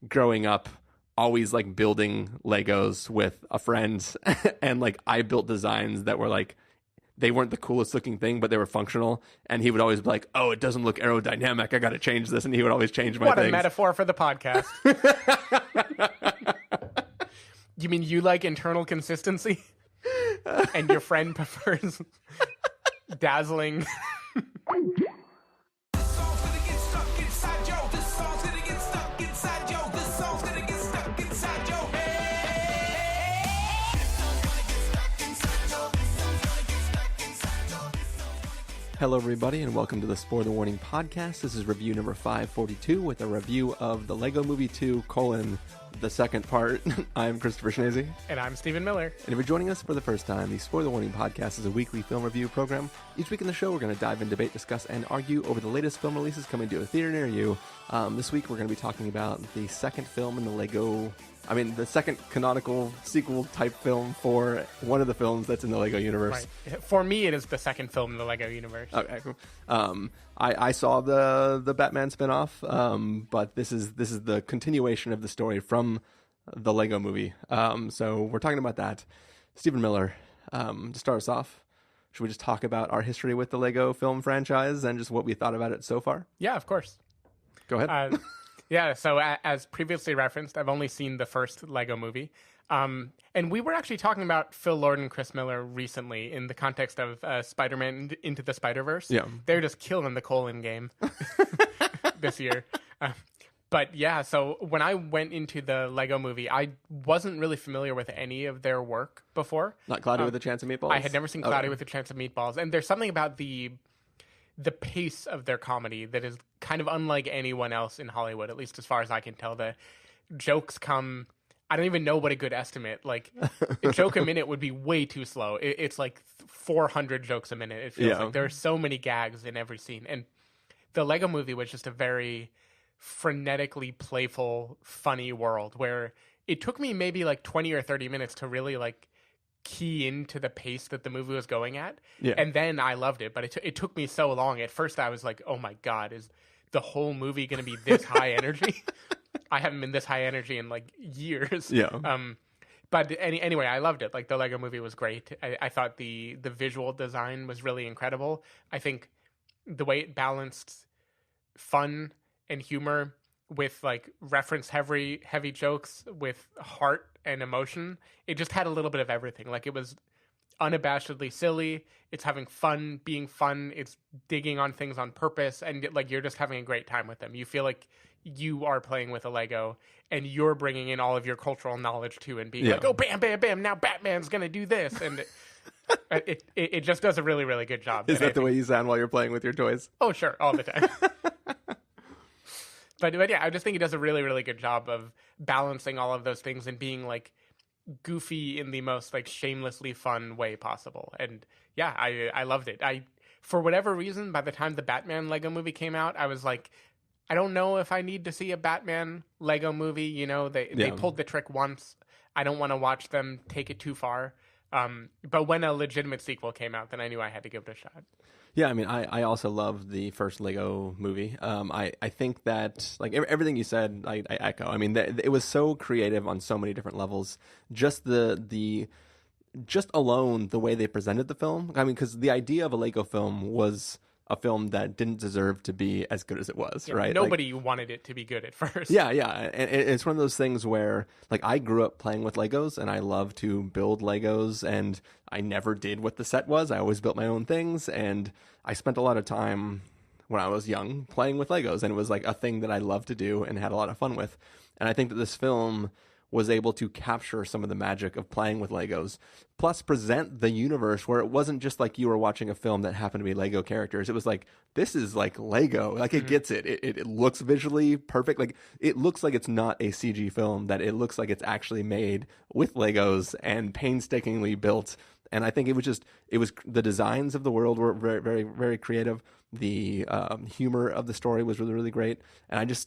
growing up, always like building Legos with a friend, and like I built designs that were like they weren't the coolest looking thing, but they were functional. And he would always be like, "Oh, it doesn't look aerodynamic. I got to change this." And he would always change my What things. a metaphor for the podcast. You mean you like internal consistency? And your friend prefers dazzling. Hello, everybody, and welcome to the Spoiler Warning Podcast. This is review number 542 with a review of the Lego Movie 2, the second part. I'm Christopher Schnese. And I'm Stephen Miller. And if you're joining us for the first time, the Spoiler Warning Podcast is a weekly film review program. Each week in the show, we're going to dive in, debate, discuss, and argue over the latest film releases coming to a theater near you. This week, we're going to be talking about the second film in the second canonical sequel type film for one of the films that's in the Lego universe. Right. For me, it is the second film in the Lego universe. Okay, cool. I saw the Batman spinoff, but this is the continuation of the story from the Lego movie. So we're talking about that. Stephen Miller, to start us off, should we just talk about our history with the Lego film franchise and just what we thought about it so far? Yeah, of course. Go ahead. Yeah, so as previously referenced, I've only seen the first Lego movie. And we were actually talking about Phil Lord and Chris Miller recently in the context of Spider-Man Into the Spider-Verse. Yeah. They're just killing the colon game this year. But yeah, so when I went into the Lego movie, I wasn't really familiar with any of their work before. Not Cloudy with a Chance of Meatballs? I had never seen Cloudy with a Chance of Meatballs. And there's something about the pace of their comedy that is kind of unlike anyone else in Hollywood, at least as far as I can tell. The jokes come, I don't even know what a good estimate, like a joke a minute would be way too slow. It's like 400 jokes a minute. It feels like there are so many gags in every scene. And the Lego movie was just a very frenetically playful, funny world where it took me maybe like 20 or 30 minutes to really like key into the pace that the movie was going at. Yeah. And then I loved it, but it took me so long. At first I was like, oh my God, is the whole movie going to be this high energy? I haven't been this high energy in like years. Yeah. But anyway, I loved it. Like the Lego movie was great. I thought the visual design was really incredible. I think the way it balanced fun and humor with like reference heavy jokes with heart and emotion, it just had a little bit of everything. Like it was unabashedly silly, it's having fun being fun, it's digging on things on purpose, and like you're just having a great time with them. You feel like you are playing with a Lego and you're bringing in all of your cultural knowledge too and being like, oh, bam, bam, bam, now Batman's gonna do this. And it just does a really, really good job. Is that the way you sound while you're playing with your toys? Oh, sure, all the time. But yeah, I just think it does a really, really good job of balancing all of those things and being like goofy in the most like shamelessly fun way possible. And yeah, I loved it. For whatever reason, by the time the Batman Lego movie came out, I was like, I don't know if I need to see a Batman Lego movie. You know, they pulled the trick once. I don't want to watch them take it too far. But when a legitimate sequel came out, then I knew I had to give it a shot. Yeah, I mean, I also loved the first Lego movie. I think that, like, everything you said, I echo. I mean, it was so creative on so many different levels. Just just alone, the way they presented the film. I mean, because the idea of a Lego film was a film that didn't deserve to be as good as it was, right? Nobody wanted it to be good at first. Yeah. And it's one of those things where, like, I grew up playing with Legos, and I love to build Legos, and I never did what the set was. I always built my own things, and I spent a lot of time when I was young playing with Legos, and it was like a thing that I loved to do and had a lot of fun with. And I think that this film was able to capture some of the magic of playing with Legos, plus present the universe where it wasn't just like you were watching a film that happened to be Lego characters. It was like, this is like Lego. Like, it gets it. It looks visually perfect. Like, it looks like it's not a CG film, that it looks like it's actually made with Legos and painstakingly built. And I think it was the designs of the world were very, very, very creative. The humor of the story was really, really great. And it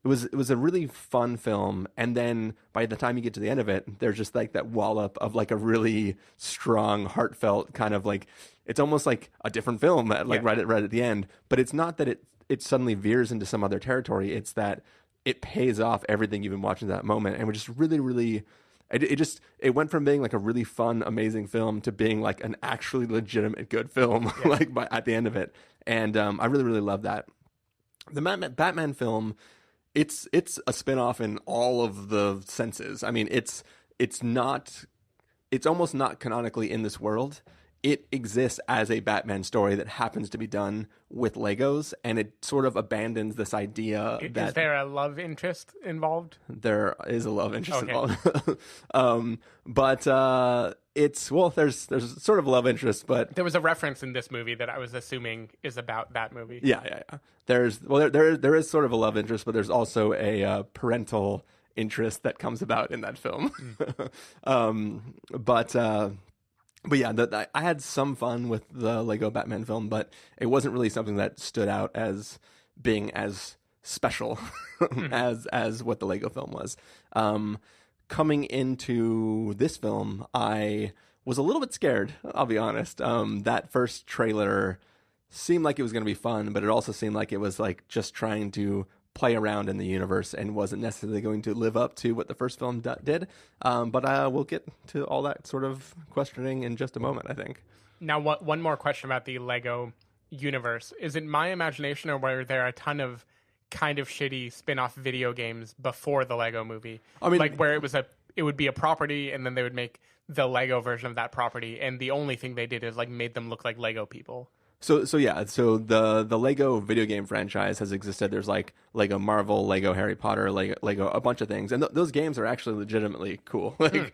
was a really fun film. And then by the time you get to the end of it, there's just like that wallop of like a really strong, heartfelt kind of like, it's almost like a different film right at the end. But it's not that it suddenly veers into some other territory. It's that it pays off everything you've been watching at that moment, and we're just really, really. It went from being like a really fun, amazing film to being like an actually legitimate good film, like at the end of it, and I really, really love that. The Batman film, it's a spin-off in all of the senses. I mean, it's almost not canonically in this world. It exists as a Batman story that happens to be done with Legos, and it sort of abandons this idea that... Is there a love interest involved? There is a love interest involved. But there's sort of a love interest, but... There was a reference in this movie that I was assuming is about that movie. Yeah. There is sort of a love interest, but there's also a parental interest that comes about in that film. But yeah, I had some fun with the Lego Batman film, but it wasn't really something that stood out as being as special as what the Lego film was. Coming into this film, I was a little bit scared, I'll be honest. That first trailer seemed like it was going to be fun, but it also seemed like it was like just trying to play around in the universe and wasn't necessarily going to live up to what the first film did. But we'll get to all that sort of questioning in just a moment, I think. Now, one more question about the Lego universe. Is it my imagination, or were there a ton of kind of shitty spin-off video games before the Lego movie? I mean, like where it would be a property, and then they would make the Lego version of that property, and the only thing they did is like made them look like Lego people. So the Lego video game franchise has existed. There's like Lego Marvel, Lego Harry Potter, Lego a bunch of things, and those games are actually legitimately cool. Like,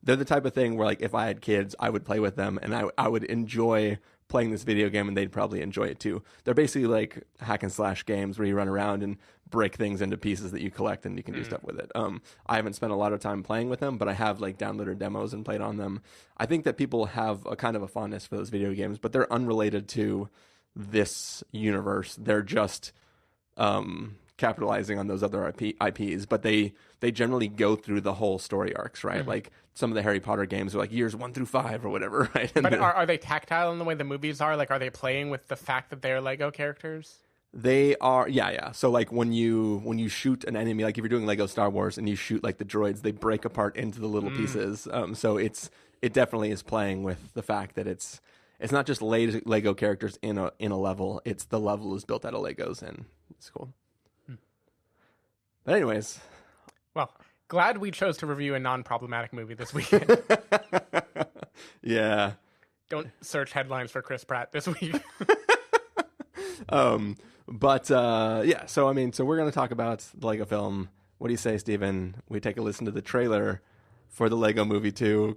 they're the type of thing where like if I had kids, I would play with them, and I would enjoy playing this video game, and they'd probably enjoy it too. They're basically like hack and slash games where you run around and break things into pieces that you collect, and you can do stuff with it. I haven't spent a lot of time playing with them, but I have like downloaded demos and played on them. I think that people have a kind of a fondness for those video games, but they're unrelated to this universe. They're just capitalizing on those other IPs, but they generally go through the whole story arcs, right? Mm-hmm. Like some of the Harry Potter games are like years 1 through 5 or whatever, right? But are they tactile in the way the movies are? Like, are they playing with the fact that they're Lego characters? They are, yeah. So like when you shoot an enemy, like if you're doing Lego Star Wars and you shoot like the droids, they break apart into the little pieces. So it definitely is playing with the fact that it's not just Lego characters in a level. It's the level is built out of Legos, and it's cool. But anyways, well, glad we chose to review a non-problematic movie this weekend. Yeah. Don't search headlines for Chris Pratt this week. So we're going to talk about the Lego film. What do you say, Steven? We take a listen to the trailer for the Lego Movie 2,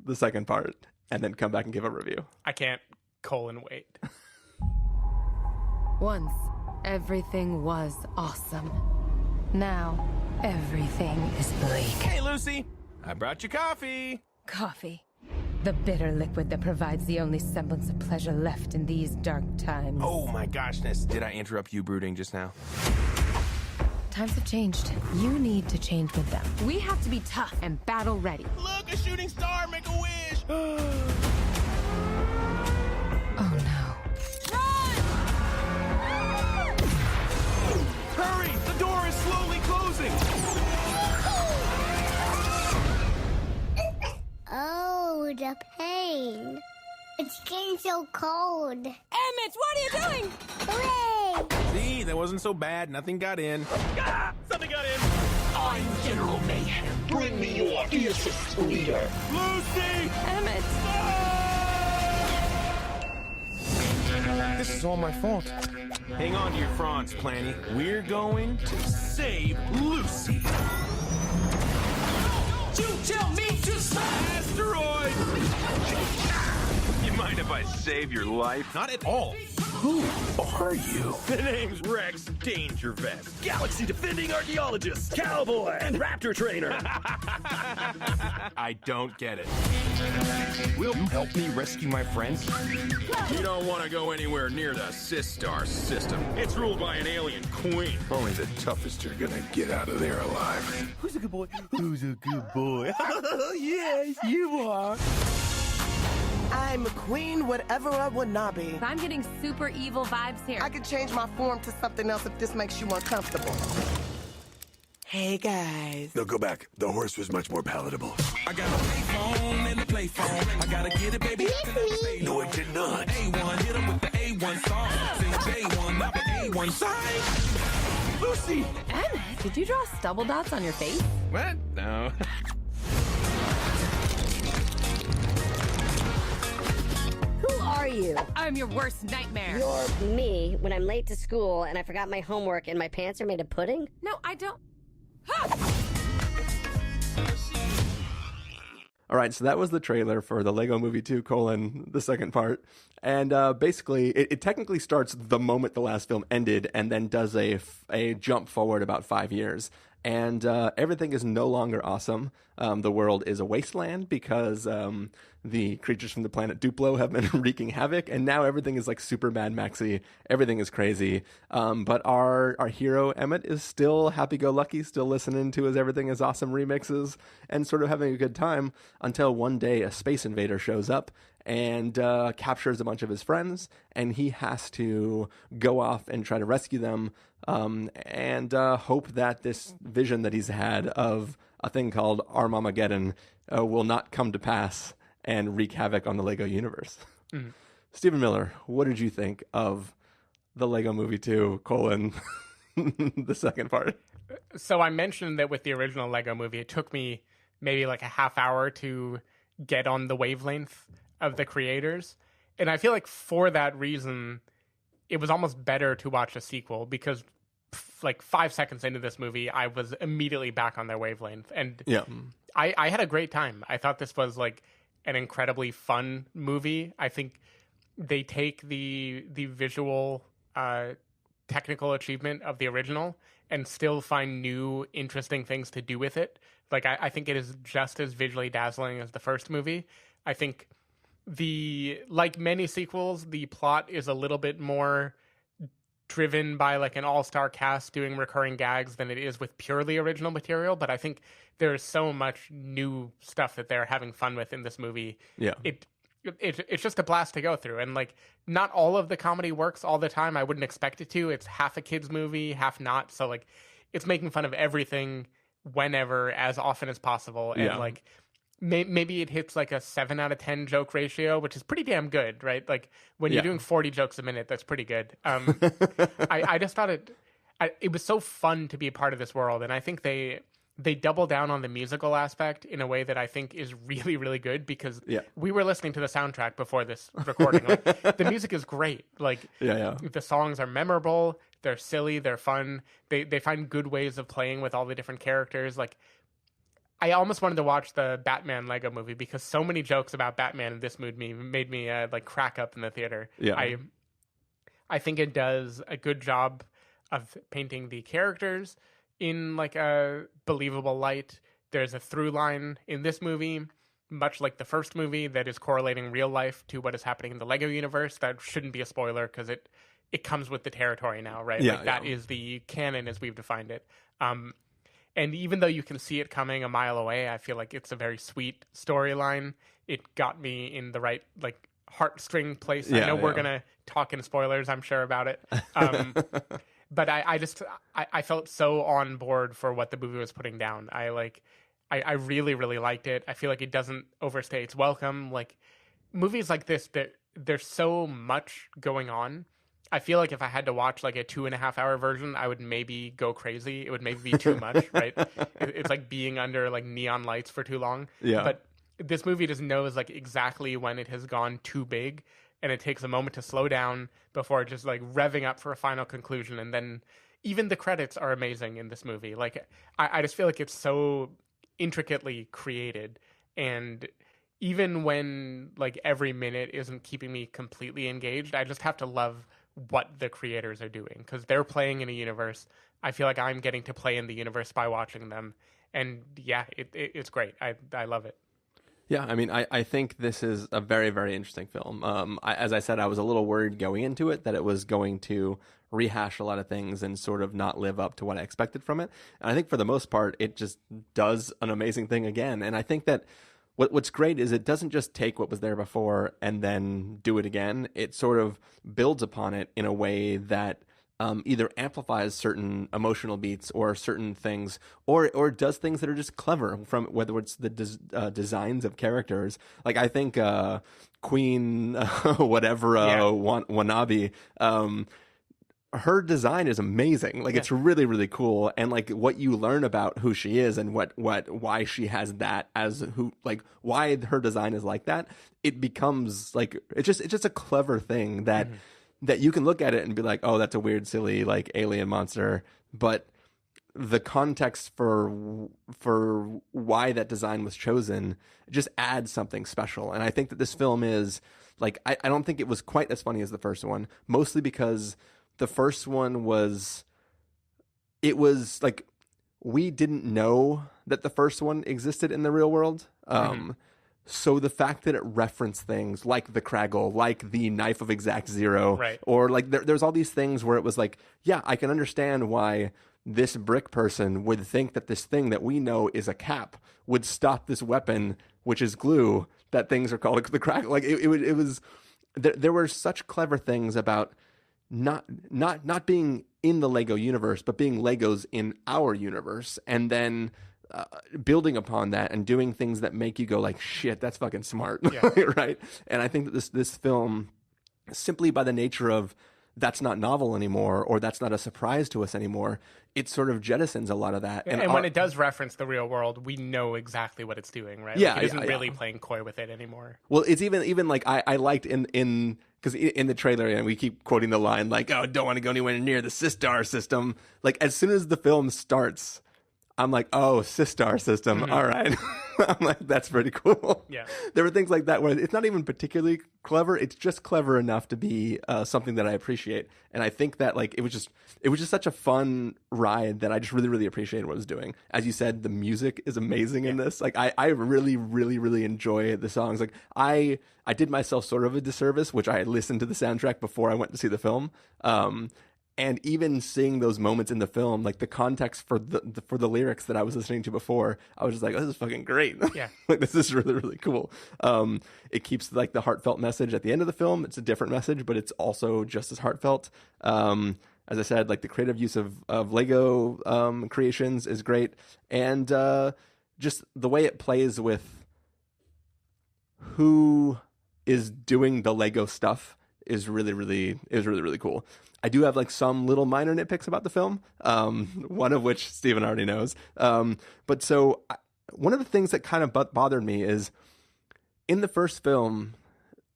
the second part, and then come back and give a review. I can't, wait. Once, everything was awesome. Now, everything is bleak. Hey, Lucy, I brought you coffee. Coffee. The bitter liquid that provides the only semblance of pleasure left in these dark times. Oh my goshness, did I interrupt you brooding just now? Times have changed. You need to change with them. We have to be tough and battle ready. Look, a shooting star, make a wish. Oh no. Hurry, the door is slowly closing. Oh, the pain. It's getting so cold. Emmett, what are you doing? Hooray! See, that wasn't so bad. Nothing got in. Ah, something got in. I'm General Mayhem. Bring me your fiercest leader. Lucy! Emmett! This is all my fault. Hang on to your fronts, Planny. We're going to save Lucy. You tell me to smash! Asteroid! You mind if I save your life? Not at all. Who are you? The name's Rex Dangervest. Galaxy defending archaeologist, cowboy, and raptor trainer. I don't get it. Will you help me rescue my friends? You don't want to go anywhere near the Sistar system. It's ruled by an alien queen. Only the toughest are gonna get out of there alive. Who's a good boy? Who's a good boy? Yes, you are. I'm a queen, whatever I would not be. I'm getting super evil vibes here. I could change my form to something else if this makes you uncomfortable. Hey, guys. No, go back. The horse was much more palatable. I got a payphone and a play phone. I gotta get it, baby. No, it did not. A1, hit him with the A1 song. Say J1, not the A1 side. Lucy! Arnett, did you draw stubble dots on your face? What? No. Who are you? I'm your worst nightmare. You're me when I'm late to school and I forgot my homework and my pants are made of pudding? No, I don't. All right, so that was the trailer for the Lego Movie 2, the second part. And basically, it technically starts the moment the last film ended and then does a jump forward about 5 years. And everything is no longer awesome. The world is a wasteland because the creatures from the planet Duplo have been wreaking havoc, and now everything is like super Mad Maxy. Everything is crazy. But our hero Emmett is still happy-go-lucky, still listening to his Everything is Awesome remixes, and sort of having a good time until one day a space invader shows up and captures a bunch of his friends, and he has to go off and try to rescue them. And hope that this vision that he's had of a thing called Armageddon will not come to pass and wreak havoc on the Lego universe. Mm-hmm. Stephen Miller, what did you think of the Lego Movie 2, the second part? So I mentioned that with the original Lego Movie, it took me maybe like a half hour to get on the wavelength of the creators. And I feel like for that reason, it was almost better to watch a sequel because like 5 seconds into this movie, I was immediately back on their wavelength. And yeah. I had a great time. I thought this was like an incredibly fun movie. I think they take the visual technical achievement of the original and still find new interesting things to do with it. Like I think it is just as visually dazzling as the first movie. I think like many sequels, the plot is a little bit more driven by like an all-star cast doing recurring gags than it is with purely original material, but I think there's so much new stuff that they're having fun with in this movie. Yeah. It's just a blast to go through, and like not all of the comedy works all the time. I wouldn't expect it to. It's half a kids movie, half not. So like it's making fun of everything whenever, as often as possible, and like maybe it hits like a 7 out of 10 joke ratio, which is pretty damn good, right? Like when you're doing 40 jokes a minute, that's pretty good. I just thought it was so fun to be a part of this world, and I think they double down on the musical aspect in a way that I think is really, really good because we were listening to the soundtrack before this recording. Like, the music is great. Like the songs are memorable, they're silly, they're fun. They find good ways of playing with all the different characters. Like I almost wanted to watch the Batman Lego Movie because so many jokes about Batman in this movie made me like crack up in the theater. Yeah. I think it does a good job of painting the characters in like a believable light. There's a through line in this movie, much like the first movie, that is correlating real life to what is happening in the Lego universe. That shouldn't be a spoiler because it comes with the territory now, right? Yeah, like that is the canon as we've defined it. And even though you can see it coming a mile away, I feel like it's a very sweet storyline. It got me in the right like heartstring place. I know we're gonna talk in spoilers, I'm sure, about it. But I felt so on board for what the movie was putting down. I really, really liked it. I feel like it doesn't overstay its welcome. Like movies like this, there's so much going on. I feel like if I had to watch like a 2.5 hour version, I would maybe go crazy. It would maybe be too much, right? It's like being under like neon lights for too long. Yeah. But this movie just knows like exactly when it has gone too big, and it takes a moment to slow down before just like revving up for a final conclusion. And then even the credits are amazing in this movie. Like I just feel like it's so intricately created, and even when like every minute isn't keeping me completely engaged, I just have to love what the creators are doing because they're playing in a universe. I feel like I'm getting to play in the universe by watching them, and it's great. I love it. Yeah, I mean, I think this is a very, very interesting film. As I said, I was a little worried going into it that it was going to rehash a lot of things and sort of not live up to what I expected from it. And I think for the most part, it just does an amazing thing again. And I think that what's great is it doesn't just take what was there before and then do it again. It sort of builds upon it in a way that either amplifies certain emotional beats or certain things, or does things that are just clever, from whether it's the designs of characters. Like I think Queen Wanabe, her design is amazing. Like it's really, really cool. And like what you learn about who she is and why she has that as why her design is like that, it becomes like, it's just a clever thing that you can look at it and be like, oh, that's a weird, silly, like alien monster. But the context for why that design was chosen just adds something special. And I think that this film is like, I don't think it was quite as funny as the first one, mostly because the first one was like, we didn't know that the first one existed in the real world. So the fact that it referenced things like the Kraggle, like the knife of exact zero, or like there's all these things where it was like, yeah, I can understand why this brick person would think that this thing that we know is a cap would stop this weapon, which is glue, that things are called the Kraggle. Like it was, there were such clever things about not being in the Lego universe, but being Legos in our universe, and then building upon that and doing things that make you go like, shit, that's fucking smart. Right? And I think that this film, simply by the nature of that's not novel anymore, or that's not a surprise to us anymore, it sort of jettisons a lot of that. And when it does reference the real world, we know exactly what it's doing, right? Yeah, like it isn't really playing coy with it anymore. Well, it's even like I liked in because in the trailer, and we keep quoting the line like, oh, don't want to go anywhere near the Sistar system. Like as soon as the film starts, I'm like, oh, Sistar system. All right. I'm like, that's pretty cool. Yeah. There were things like that where it's not even particularly clever. It's just clever enough to be something that I appreciate. And I think that like it was just such a fun ride that I just really, really appreciated what it was doing. As you said, the music is amazing in this. Like I really, really, really enjoy the songs. Like I did myself sort of a disservice, which I listened to the soundtrack before I went to see the film. And even seeing those moments in the film, like the context for the lyrics that I was listening to before, I was just like, oh, this is fucking great. Yeah. Like this is really, really cool. It keeps like the heartfelt message at the end of the film. It's a different message, but it's also just as heartfelt. As I said, like the creative use of Lego creations is great. And just the way it plays with who is doing the Lego stuff is really, really cool. I do have like some little minor nitpicks about the film, one of which Steven already knows. But so one of the things that kind of bothered me is in the first film,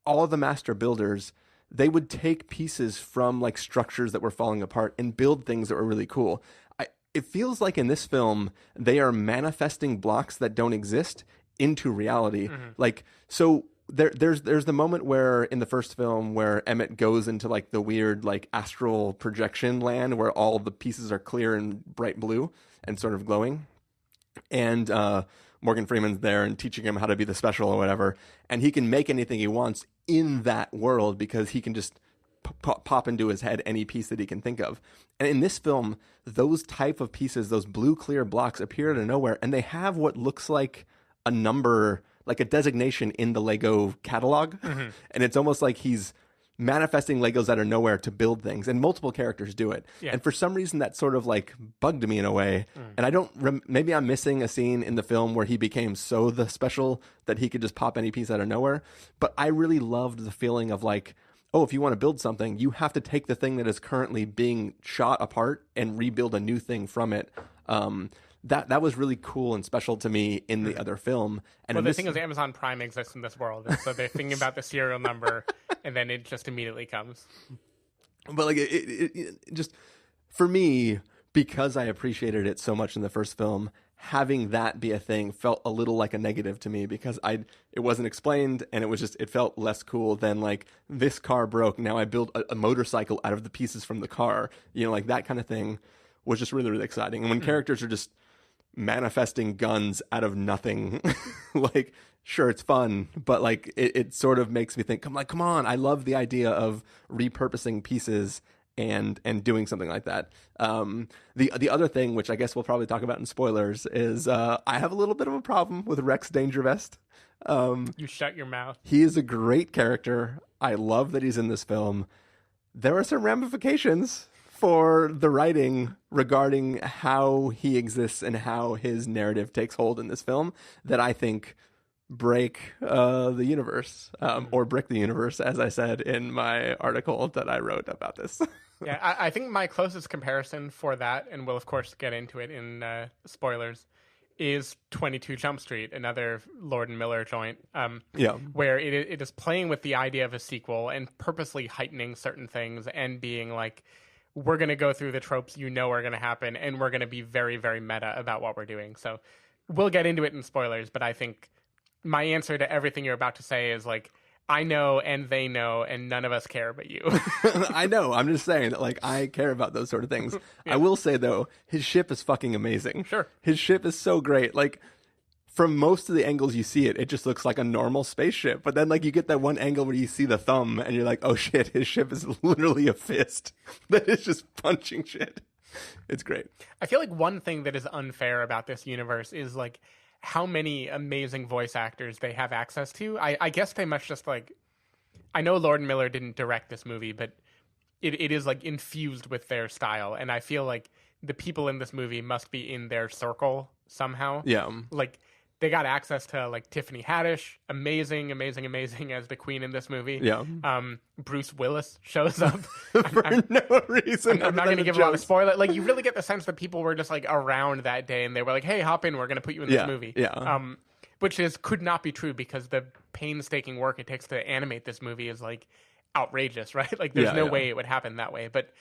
all of the master builders, they would take pieces from like structures that were falling apart and build things that were really cool. It feels like in this film, they are manifesting blocks that don't exist into reality. Like, so there's the moment where in the first film where Emmett goes into like the weird like astral projection land where all the pieces are clear and bright blue and sort of glowing, and Morgan Freeman's there and teaching him how to be the special or whatever, and he can make anything he wants in that world because he can just pop into his head any piece that he can think of. And in this film, those type of pieces, those blue clear blocks, appear out of nowhere, and they have what looks like a number, like a designation in the Lego catalog. And it's almost like he's manifesting Legos out of nowhere to build things, and multiple characters do it. And for some reason that sort of like bugged me in a way. And I don't maybe I'm missing a scene in the film where he became so the special that he could just pop any piece out of nowhere. But I really loved the feeling of like, oh, if you want to build something, you have to take the thing that is currently being shot apart and rebuild a new thing from it. That was really cool and special to me in the other film. And well, the thing is, Amazon Prime exists in this world, and so they're thinking about the serial number, and then it just immediately comes. But like it just, for me, because I appreciated it so much in the first film, having that be a thing felt a little like a negative to me because it wasn't explained, and it felt less cool than like, this car broke, now I build a motorcycle out of the pieces from the car. You know, like that kind of thing was just really, really exciting. And when characters are just manifesting guns out of nothing, like, sure, it's fun, but like it sort of makes me think, come on, I love the idea of repurposing pieces and doing something like that. The other thing, which I guess we'll probably talk about in spoilers, is I have a little bit of a problem with Rex Dangervest. You shut your mouth. He is a great character. I love that he's in this film. There are some ramifications for the writing regarding how he exists and how his narrative takes hold in this film that I think break the universe, or brick the universe, as I said in my article that I wrote about this. Yeah, I think my closest comparison for that, and we'll of course get into it in spoilers, is 22 Jump Street, another Lord and Miller joint, where it is playing with the idea of a sequel and purposely heightening certain things and being like, we're going to go through the tropes you know are going to happen, and we're going to be very, very meta about what we're doing. So we'll get into it in spoilers, but I think my answer to everything you're about to say is like, I know and they know and none of us care but you. I know. I'm just saying that, like, I care about those sort of things. Yeah. I will say, though, his ship is fucking amazing. Sure. His ship is so great. Like, from most of the angles you see it, it just looks like a normal spaceship. But then, like, you get that one angle where you see the thumb and you're like, oh, shit, his ship is literally a fist that is just punching shit. It's great. I feel like one thing that is unfair about this universe is, like, how many amazing voice actors they have access to. I guess they must just, like, I know Lord and Miller didn't direct this movie, but it is, like, infused with their style. And I feel like the people in this movie must be in their circle somehow. Yeah. Like, they got access to, like, Tiffany Haddish, amazing as the queen in this movie. Yeah. Bruce Willis shows up for no reason. I'm not going to give a lot of spoiler. Like, you really get the sense that people were just, like, around that day and they were like, hey, hop in, we're going to put you in this movie. Yeah. Which could not be true because the painstaking work it takes to animate this movie is, like, outrageous, right? Like, there's no way it would happen that way. But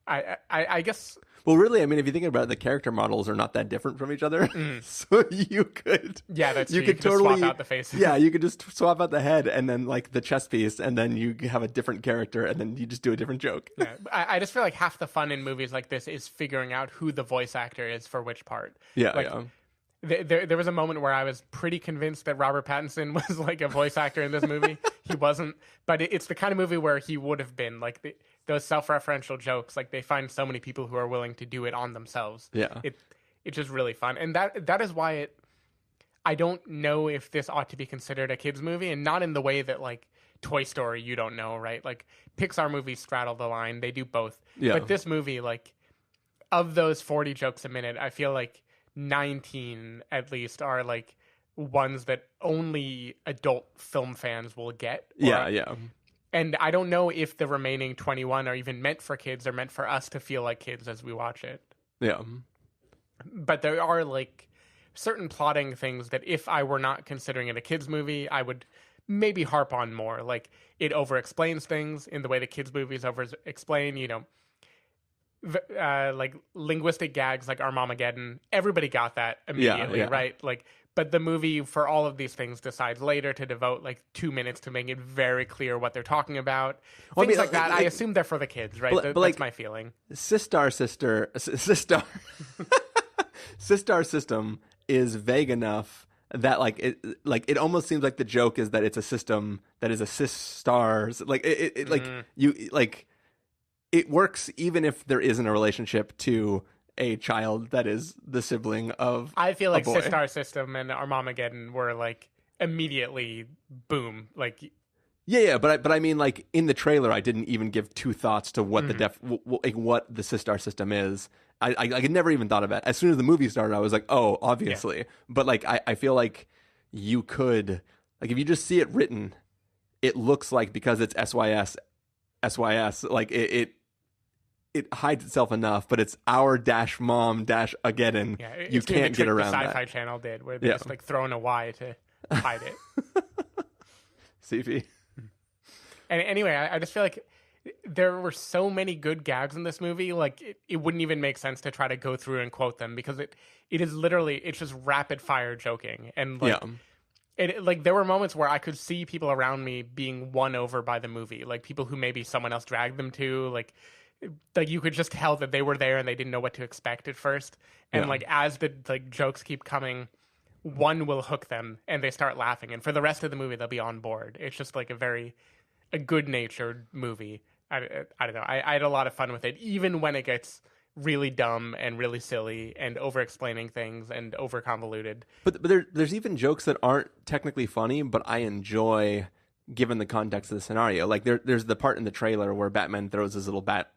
I guess... Well, really, I mean, if you think about it, the character models are not that different from each other. So you could... Yeah, that's true. You could totally just swap out the faces. Yeah, you could just swap out the head and then, like, the chest piece, and then you have a different character, and then you just do a different joke. Yeah. I just feel like half the fun in movies like this is figuring out who the voice actor is for which part. Yeah, like, There was a moment where I was pretty convinced that Robert Pattinson was, like, a voice actor in this movie. He wasn't, but it's the kind of movie where he would have been. Like, those self-referential jokes, like, they find so many people who are willing to do it on themselves. Yeah. It's just really fun. And that is why I don't know if this ought to be considered a kid's movie, and not in the way that, like, Toy Story, you don't know, right? Like, Pixar movies straddle the line. They do both. Yeah. But this movie, like, of those 40 jokes a minute, I feel like 19 at least are, like, ones that only adult film fans will get. Yeah. And I don't know if the remaining 21 are even meant for kids or meant for us to feel like kids as we watch it. Yeah. But there are, like, certain plotting things that if I were not considering it a kids movie, I would maybe harp on more. Like, it over-explains things in the way that kids movies over-explain, you know, like linguistic gags like Armageddon. Everybody got that immediately, right? Like, but the movie, for all of these things, decides later to devote, like, 2 minutes to make it very clear what they're talking about. Well, things like that. I assume they're for the kids, right? But that's like, my feeling. Sistar system is vague enough that, like, it almost seems like the joke is that it's a system that is a sis-stars. Like, it works even if there isn't a relationship to a child that is the sibling of I feel like a boy. Sistar System and Armageddon were, like, immediately boom. Like, yeah, but I mean, like, in the trailer, I didn't even give two thoughts to what what the Sistar System is. I never even thought of it. As soon as the movie started, I was like, oh, obviously. Yeah. But, like, I feel like you could, like, if you just see it written, it looks like, because it's SYS, like, it hides itself enough, but it's our dash mom dash Ageddon. Yeah, you can't get around the that. Sci-Fi Channel did, where they just, like, throw in a Y to hide it. CV. And anyway, I just feel like there were so many good gags in this movie. Like, it wouldn't even make sense to try to go through and quote them, because it is literally, it's just rapid fire joking. And, like, like, there were moments where I could see people around me being won over by the movie, like people who maybe someone else dragged them to, like you could just tell that they were there and they didn't know what to expect at first. And like, as the, like, jokes keep coming, one will hook them and they start laughing, and for the rest of the movie they'll be on board. It's just, like, a good-natured movie. I don't know. I had a lot of fun with it, even when it gets really dumb and really silly and over-explaining things and over-convoluted. But there's even jokes that aren't technically funny, but I enjoy given the context of the scenario. Like, there's the part in the trailer where Batman throws his little bat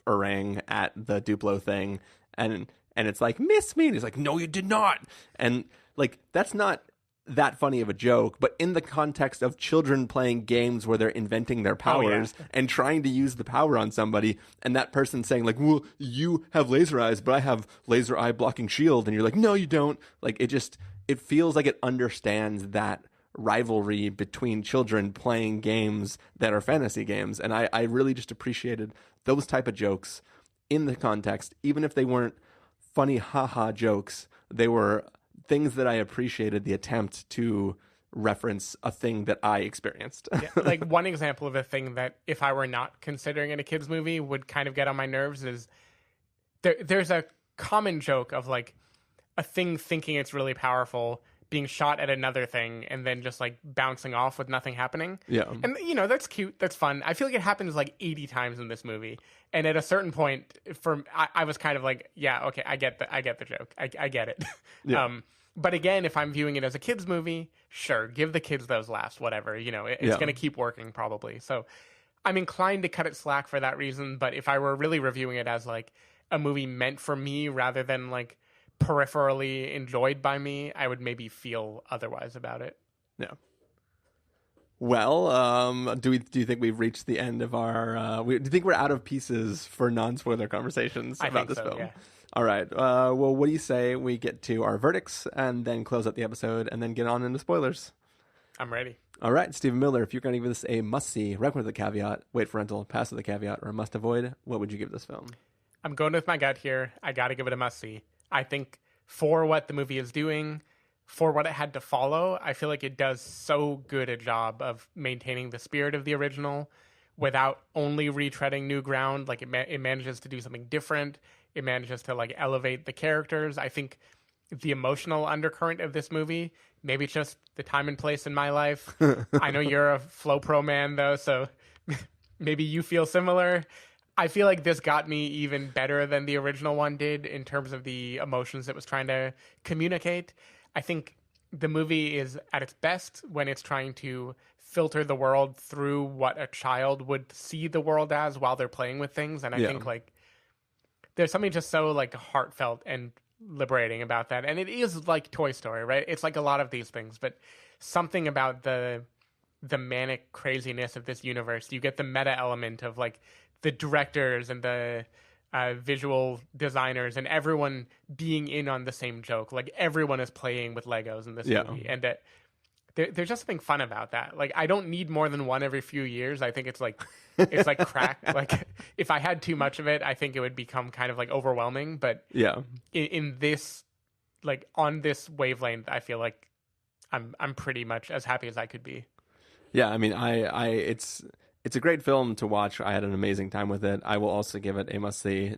orang at the Duplo thing, and it's like, miss me, and he's like, no, you did not, and like that's not that funny of a joke, but in the context of children playing games where they're inventing their powers and trying to use the power on somebody, and that person saying like, well, you have laser eyes, but I have laser eye blocking shield, and you're like, no, you don't. Like, it feels like it understands that rivalry between children playing games that are fantasy games, and I really just appreciated those type of jokes in the context, even if they weren't funny haha jokes. They were things that I appreciated the attempt to reference a thing that I experienced. Like one example of a thing that if I were not considering it a kid's movie would kind of get on my nerves is there's a common joke of like a thing thinking it's really powerful being shot at another thing and then just like bouncing off with nothing happening. Yeah. And that's cute. That's fun. I feel like it happens like 80 times in this movie. And at a certain point I was kind of like, yeah, okay, I get the joke. I get it. Yeah. But again, if I'm viewing it as a kid's movie, sure, give the kids those laughs, whatever. It's going to keep working probably. So I'm inclined to cut it slack for that reason. But if I were really reviewing it as like a movie meant for me rather than like peripherally enjoyed by me, I would maybe feel otherwise about it. Yeah. Well, do you think we've reached the end of our? Do you think we're out of pieces for non-spoiler conversations about this film? Yeah. All right. Well, what do you say we get to our verdicts and then close out the episode and then get on into spoilers? I'm ready. All right, Stephen Miller, if you're going to give this a must-see, recommend with a caveat, wait for rental, pass with a caveat, or a must-avoid, what would you give this film? I'm going with my gut here. I got to give it a must-see. I think for what the movie is doing, for what it had to follow, I feel like it does so good a job of maintaining the spirit of the original without only retreading new ground. Like it manages to do something different. It manages to like elevate the characters. I think the emotional undercurrent of this movie, maybe it's just the time and place in my life. I know you're a Flow Pro man though, so maybe you feel similar. I feel like this got me even better than the original one did in terms of the emotions it was trying to communicate. I think the movie is at its best when it's trying to filter the world through what a child would see the world as while they're playing with things. And I think like there's something just so like heartfelt and liberating about that. And it is like Toy Story, right? It's like a lot of these things, but something about the manic craziness of this universe. You get the meta element of like the directors and the visual designers and everyone being in on the same joke. Like everyone is playing with Legos in this movie. And there's just something fun about that. Like I don't need more than one every few years. I think it's like crack. Like if I had too much of it, I think it would become kind of like overwhelming. But in this, like on this wavelength, I feel like I'm pretty much as happy as I could be. Yeah, I mean, it's a great film to watch. I had an amazing time with it. I will also give it a must-see.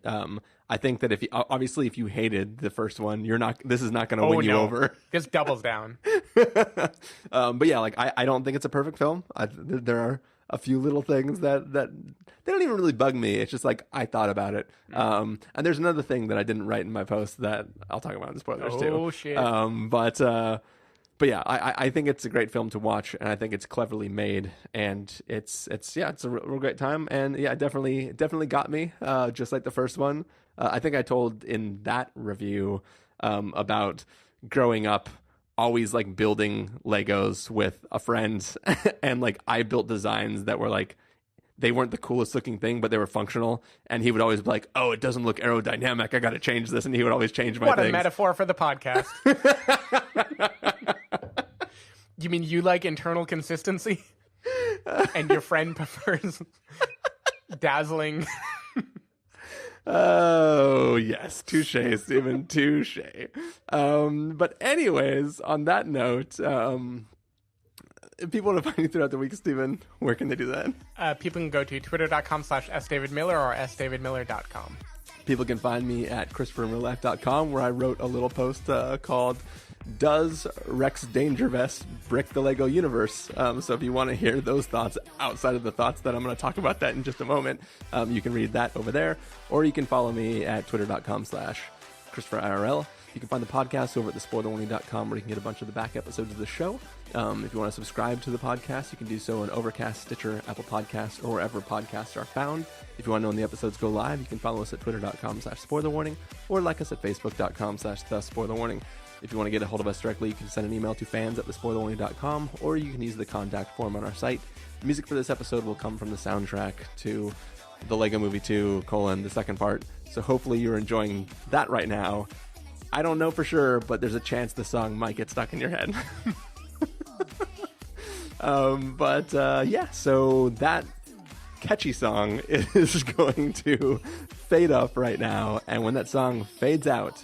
I think that if you hated the first one, this is not going to win you over. This doubles down. But yeah, like I don't think it's a perfect film. There are a few little things that they don't even really bug me. It's just like I thought about it. And there's another thing that I didn't write in my post that I'll talk about in spoilers too. Oh shit. But yeah, I think it's a great film to watch, and I think it's cleverly made, and it's a real great time, and yeah, it definitely got me, just like the first one. I think I told in that review about growing up, always like building Legos with a friend, and like I built designs that were like, they weren't the coolest looking thing, but they were functional. And he would always be like, oh, it doesn't look aerodynamic. I got to change this. And he would always change my things. What a metaphor for the podcast. You mean you like internal consistency? And your friend prefers dazzling. Oh, yes. Touche, Stephen. Touche. But anyways, on that note, if people want to find you throughout the week, Stephen, where can they do that? People can go to twitter.com/sdavidmiller or sdavidmiller.com. People can find me at christophermillife.com, where I wrote a little post called Does Rex Dangervest Brick the Lego Universe? So if you want to hear those thoughts outside of the thoughts that I'm going to talk about that in just a moment, you can read that over there. Or you can follow me at twitter.com/ChristopherIRL. You can find the podcast over at thespoilerwarning.com, where you can get a bunch of the back episodes of the show. If you want to subscribe to the podcast, you can do so on Overcast, Stitcher, Apple Podcasts, or wherever podcasts are found. If you want to know when the episodes go live, you can follow us at twitter.com/spoilerwarning or like us at facebook.com/thespoilerwarning. If you want to get a hold of us directly, you can send an email to fans@thespoilerwarning.com, or you can use the contact form on our site. Music for this episode will come from the soundtrack to the Lego Movie 2, the second part. So hopefully you're enjoying that right now. I don't know for sure, but there's a chance the song might get stuck in your head. So that catchy song is going to fade up right now. And when that song fades out,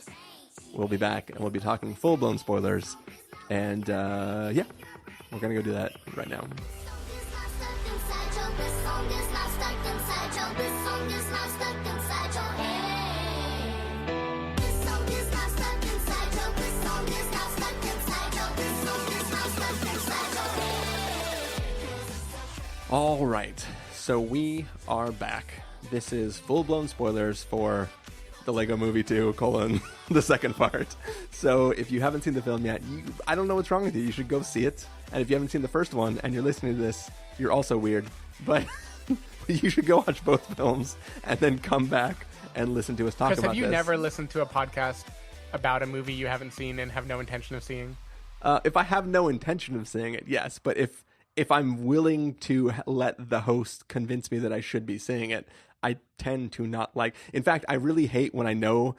we'll be back and we'll be talking full-blown spoilers. And we're going to go do that right now. All right, so we are back. This is full-blown spoilers for the Lego Movie 2, the second part. So if you haven't seen the film yet, I don't know what's wrong with you. You should go see it. And if you haven't seen the first one and you're listening to this, you're also weird. But you should go watch both films and then come back and listen to us talk about this. Have you never listened to a podcast about a movie you haven't seen and have no intention of seeing? If I have no intention of seeing it, yes. But if I'm willing to let the host convince me that I should be seeing it, I tend to not like. In fact, I really hate when I know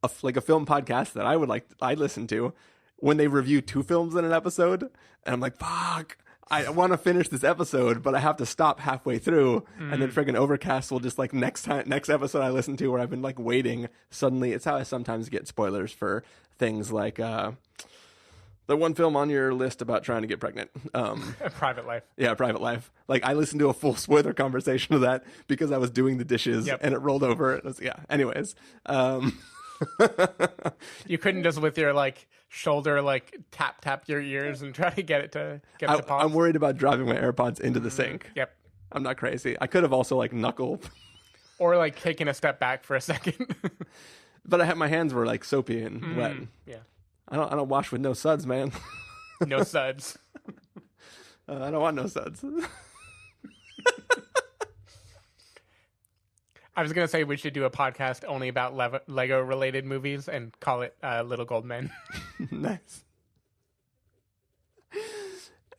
a film podcast that I listen to, when they review 2 films in an episode, and I'm like, fuck, I want to finish this episode, but I have to stop halfway through, and then friggin' Overcast will just next episode I listen to where I've been waiting. Suddenly, it's how I sometimes get spoilers for things like the one film on your list about trying to get pregnant. Private Life. Yeah, Private Life. I listened to a full spoiler conversation of that because I was doing the dishes and it rolled over. It was, anyways. You couldn't just with your shoulder tap your ears and try to get it to pause. I'm worried about dropping my AirPods into the sink. Yep. I'm not crazy. I could have also knuckle. Or taken a step back for a second. But my hands were soapy and wet. Yeah. I don't wash with no suds, man. No suds. I don't want no suds. I was going to say we should do a podcast only about Lego-related movies and call it Little Gold Men. Nice.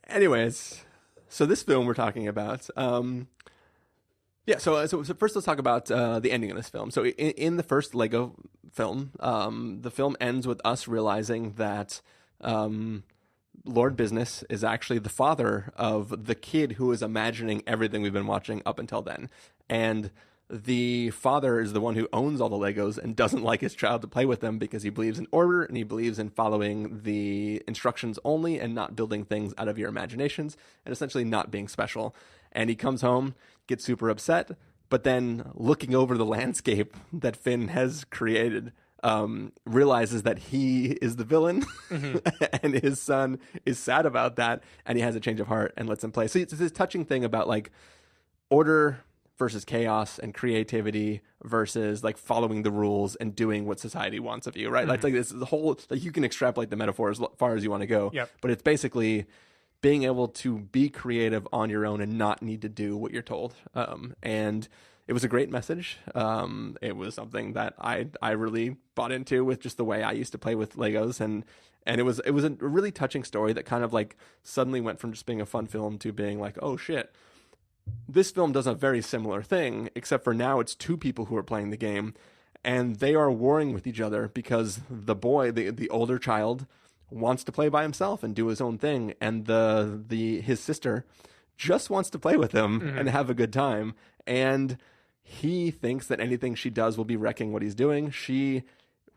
Anyways, so this film we're talking about... So first let's talk about the ending of this film. So in the first Lego film, the film ends with us realizing that Lord Business is actually the father of the kid who is imagining everything we've been watching up until then. And the father is the one who owns all the Legos and doesn't like his child to play with them because he believes in order and he believes in following the instructions only and not building things out of your imaginations and essentially not being special. And he comes home, gets super upset, but then looking over the landscape that Finn has created, realizes that he is the villain and his son is sad about that, and he has a change of heart and lets him play. So it's this touching thing about order versus chaos and creativity versus following the rules and doing what society wants of you, right? This is the whole, you can extrapolate the metaphor as far as you want to go, but it's basically being able to be creative on your own and not need to do what you're told. And it was a great message. It was something that I really bought into with just the way I used to play with Legos. And it was a really touching story that kind of suddenly went from just being a fun film to being oh shit, this film does a very similar thing, except for now it's 2 people who are playing the game and they are warring with each other because the boy, the older child, wants to play by himself and do his own thing, and his sister just wants to play with him and have a good time, and he thinks that anything she does will be wrecking what he's doing. She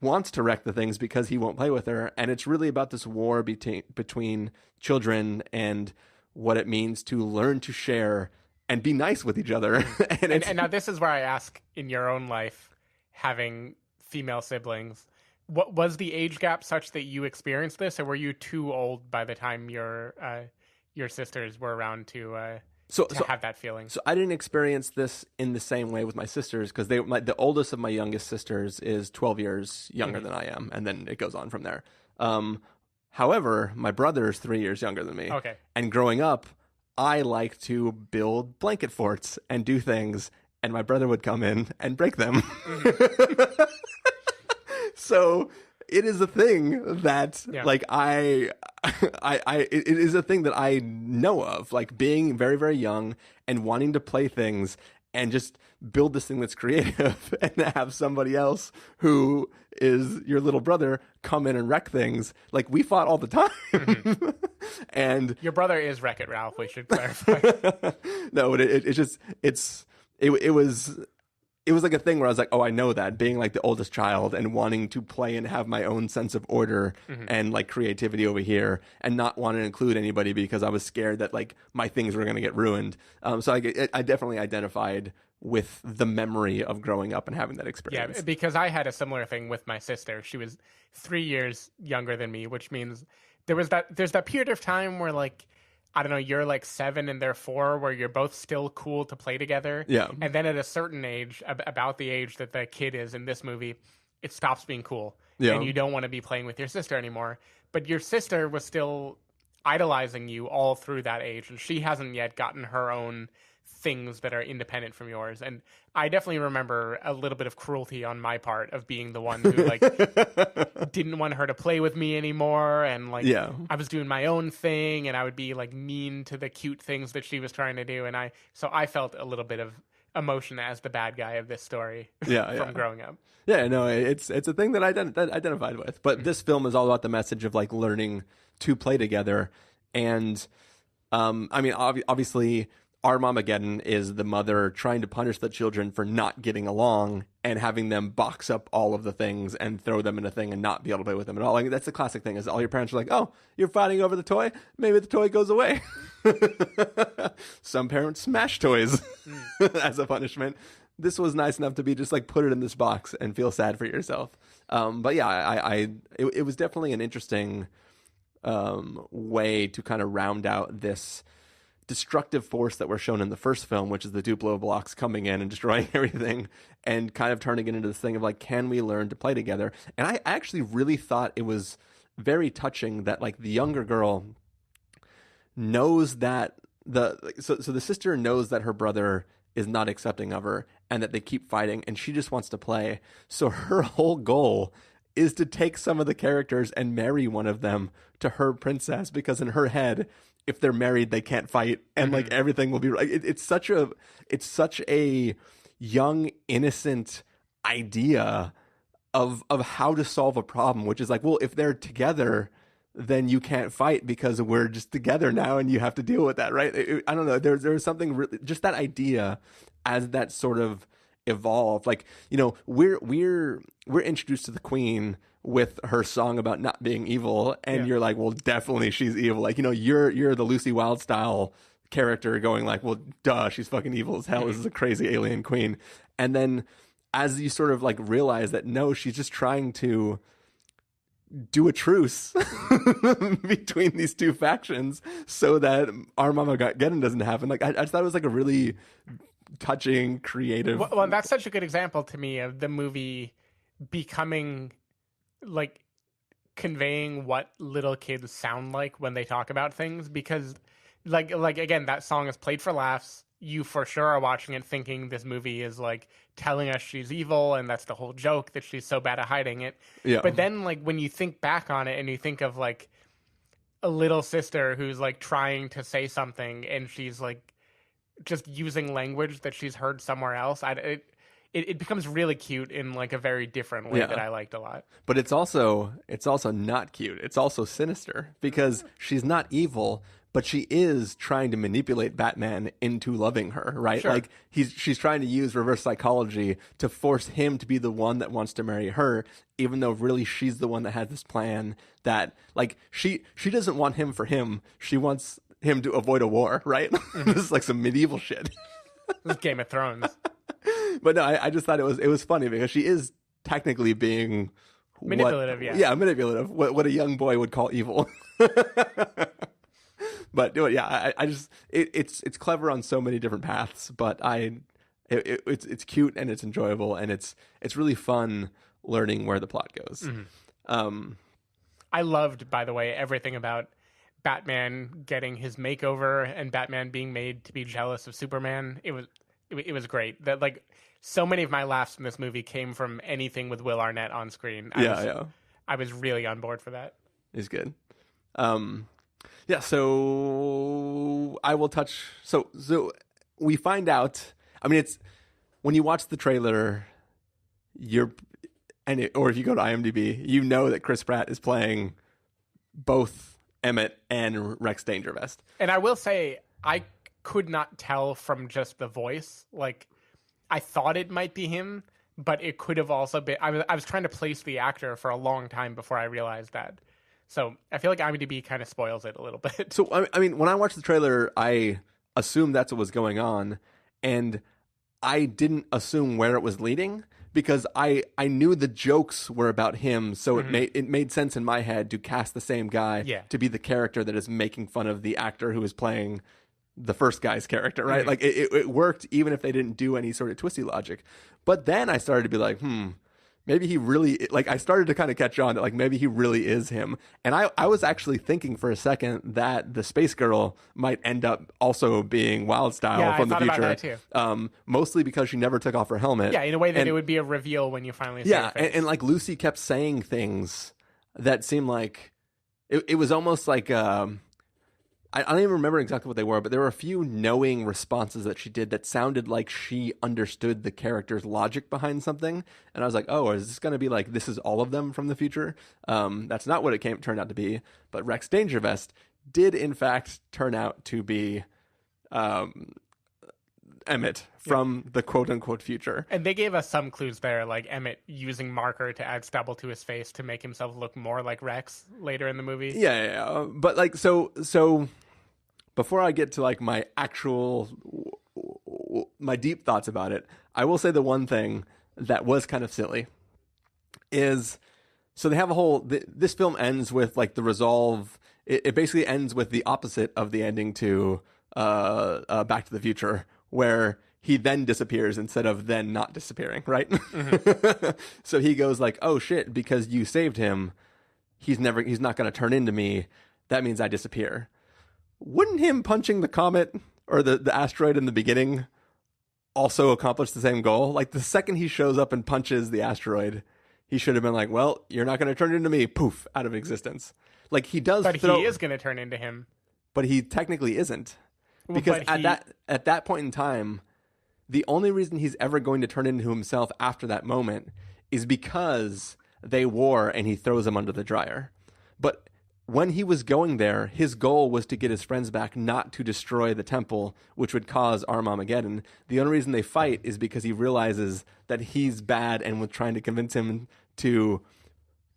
wants to wreck the things because he won't play with her, and it's really about this war between children and what it means to learn to share and be nice with each other. and now this is where I ask, in your own life, having female siblings, what was the age gap such that you experienced this, or were you too old by the time your sisters were around to to have that feeling. So I didn't experience this in the same way with my sisters because the oldest of my youngest sisters is 12 years younger than I am, and then it goes on from there. However, my brother is 3 years younger than me. Okay. And growing up, I like to build blanket forts and do things, and my brother would come in and break them. So it is a thing that it is a thing that I know of, like being very, very young and wanting to play things and just build this thing that's creative and have somebody else who is your little brother come in and wreck things. Like, we fought all the time. And your brother is Wreck-It Ralph, we should clarify. No, it was like a thing where I was like, oh, I know that, being like the oldest child and wanting to play and have my own sense of order and like creativity over here and not want to include anybody because I was scared that like my things were going to get ruined. So I definitely identified with the memory of growing up and having that experience. Yeah, because I had a similar thing with my sister. She was 3 years younger than me, which means there's that period of time where like, I don't know, you're like 7 and they're 4, where you're both still cool to play together. Yeah. And then at a certain age, about the age that the kid is in this movie, it stops being cool. Yeah. And you don't want to be playing with your sister anymore. But your sister was still idolizing you all through that age, and she hasn't yet gotten her own things that are independent from yours. And I definitely remember a little bit of cruelty on my part of being the one who like didn't want her to play with me anymore, and like I was doing my own thing, and I would be like mean to the cute things that she was trying to do, and I felt a little bit of emotion as the bad guy of this story from growing up. Yeah, no, it's a thing that I identified with. But this film is all about the message of like learning to play together. And I mean, obviously Armageddon is the mother trying to punish the children for not getting along and having them box up all of the things and throw them in a thing and not be able to play with them at all. Like, that's the classic thing, is all your parents are like, oh, you're fighting over the toy? Maybe the toy goes away. Some parents smash toys as a punishment. This was nice enough to be just like, put it in this box and feel sad for yourself. But yeah, it was definitely an interesting way to kind of round out this destructive force that we're shown in the first film, which is the Duplo blocks coming in and destroying everything, and kind of turning it into this thing of like, can we learn to play together? And I actually really thought it was very touching that like the younger girl knows that so the sister knows that her brother is not accepting of her and that they keep fighting, and she just wants to play. So her whole goal is to take some of the characters and marry one of them to her princess, because in her head, if they're married, they can't fight, and like everything will be right. It's such a young, innocent idea of how to solve a problem, which is like, well, if they're together, then you can't fight because we're just together now, and you have to deal with that, right? I don't know. There's something really, just that idea as that sort of evolved. Like, you know, we're introduced to the Queen with her song about not being evil, and you're like, well, definitely she's evil. Like, you know, you're the Lucy Wilde style character going like, well, duh, she's fucking evil as hell. This is a crazy alien queen. And then as you sort of like realize that no, she's just trying to do a truce between these two factions so that Armageddon doesn't happen. Like, I just thought it was like a really touching, creative. Well, that's such a good example to me of the movie becoming like conveying what little kids sound like when they talk about things, because like again, that song is played for laughs. You for sure are watching it thinking this movie is like telling us she's evil, and that's the whole joke, that she's so bad at hiding it. Yeah. But then like when you think back on it and you think of like a little sister who's like trying to say something and she's like just using language that she's heard somewhere else, it becomes really cute in like a very different way that I liked a lot. But it's also not cute. It's also sinister, because she's not evil, but she is trying to manipulate Batman into loving her, right? Sure. Like she's trying to use reverse psychology to force him to be the one that wants to marry her, even though really she's the one that has this plan that like she doesn't want him for him. She wants him to avoid a war, right? This is like some medieval shit. This is Game of Thrones. But no, I just thought it was funny, because she is technically being manipulative, manipulative. What a young boy would call evil. But yeah, I just it's clever on so many different paths. But it's cute and it's enjoyable and it's really fun learning where the plot goes. Mm-hmm. I loved, by the way, everything about Batman getting his makeover and Batman being made to be jealous of Superman. It was great. That like so many of my laughs in this movie came from anything with Will Arnett on screen. I was really on board for that. He's good. Yeah. So I will touch. So we find out. I mean, it's when you watch the trailer, or if you go to IMDb, you know that Chris Pratt is playing both Emmett and Rex Dangervest. And I will say, I could not tell from just the voice. Like, I thought it might be him, but it could have also been. I was trying to place the actor for a long time before I realized that. So I feel like IMDb kind of spoils it a little bit. So, I mean, when I watched the trailer, I assumed that's what was going on, and I didn't assume where it was leading because I knew the jokes were about him, so it made sense in my head to cast the same guy to be the character that is making fun of the actor who is playing the first guy's character, right? Mm-hmm. Like it worked even if they didn't do any sort of twisty logic. But then I started to be like, maybe he really, like, I started to kind of catch on that, like, maybe he really is him. And I was actually thinking for a second that the space girl might end up also being Wildstyle from the future. About that too. Mostly because she never took off her helmet. Yeah, in a way that it would be a reveal when you finally see her face. And like Lucy kept saying things that seemed like, it was almost like, I don't even remember exactly what they were, but there were a few knowing responses that she did that sounded like she understood the character's logic behind something. And I was like, oh, is this going to be like, this is all of them from the future? That's not what it turned out to be. But Rex Dangervest did, in fact, turn out to be Emmett from the quote-unquote future. And they gave us some clues there, like Emmett using marker to add stubble to his face to make himself look more like Rex later in the movie. Yeah. But like, so before I get to like my deep thoughts about it, I will say the one thing that was kind of silly is, so they have a whole, this film ends with like the resolve. It basically ends with the opposite of the ending to Back to the Future, where he then disappears instead of then not disappearing, right? Mm-hmm. So he goes like, oh shit, because you saved him, he's not going to turn into me. That means I disappear. Wouldn't him punching the comet or the asteroid in the beginning also accomplish the same goal? Like the second he shows up and punches the asteroid, he should have been like, well, you're not going to turn into me. Poof, out of existence. Like he does. But he is going to turn into him. But he technically isn't. Because at that point in time, the only reason he's ever going to turn into himself after that moment is because they war and he throws him under the dryer. But when he was going there, his goal was to get his friends back, not to destroy the temple, which would cause Armageddon. The only reason they fight is because he realizes that he's bad and was trying to convince him to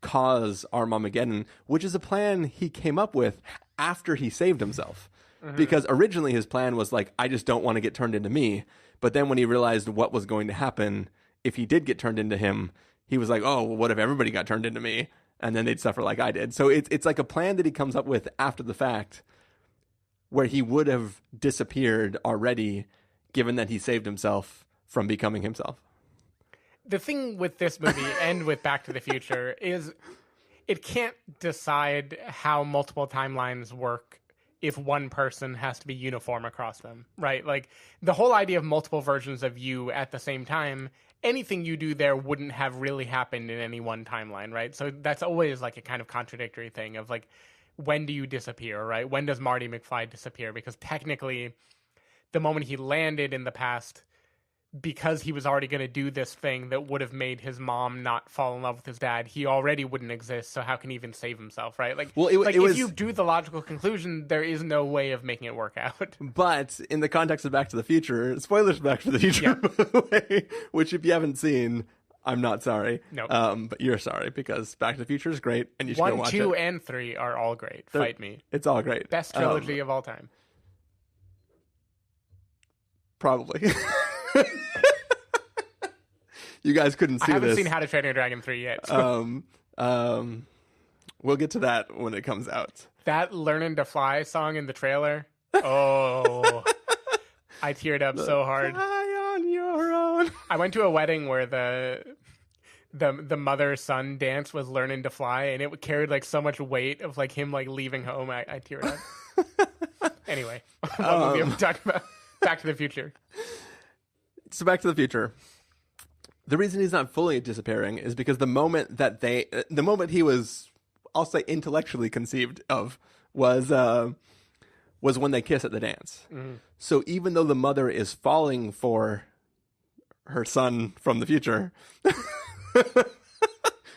cause Armageddon, which is a plan he came up with after he saved himself. Mm-hmm. Because originally his plan was like, I just don't want to get turned into me. But then when he realized what was going to happen if he did get turned into him, he was like, oh, well, what if everybody got turned into me? And then they'd suffer like I did. So it's like a plan that he comes up with after the fact, where he would have disappeared already, given that he saved himself from becoming himself. The thing with this movie and with Back to the Future is it can't decide how multiple timelines work if one person has to be uniform across them, right? Like the whole idea of multiple versions of you at the same time, anything you do there wouldn't have really happened in any one timeline, right? So that's always like a kind of contradictory thing of like, when do you disappear, right? When does Marty McFly disappear? Because technically, the moment he landed in the past, because he was already going to do this thing that would have made his mom not fall in love with his dad, he already wouldn't exist, so how can he even save himself, right? Like, well, if you do the logical conclusion, there is no way of making it work out. But in the context of Back to the Future, spoilers for Back to the Future, by the way, which if you haven't seen, I'm not sorry. No. But you're sorry, because Back to the Future is great, and you should go watch it. 1, 2, and 3 are all great. Fight me. It's all great. Best trilogy of all time. Probably. You guys couldn't see this. I haven't seen How to Train Your Dragon 3 yet. So. We'll get to that when it comes out. That Learning to Fly song in the trailer. Oh, I teared up so hard. Fly on your own. I went to a wedding where the mother-son dance was Learning to Fly, and it carried like so much weight of like him like leaving home. I teared up. Anyway, what movie are we talking about? Back to the Future. So Back to the Future. The reason he's not fully disappearing is because the moment he was, I'll say, intellectually conceived of was when they kiss at the dance. Mm-hmm. So even though the mother is falling for her son from the future,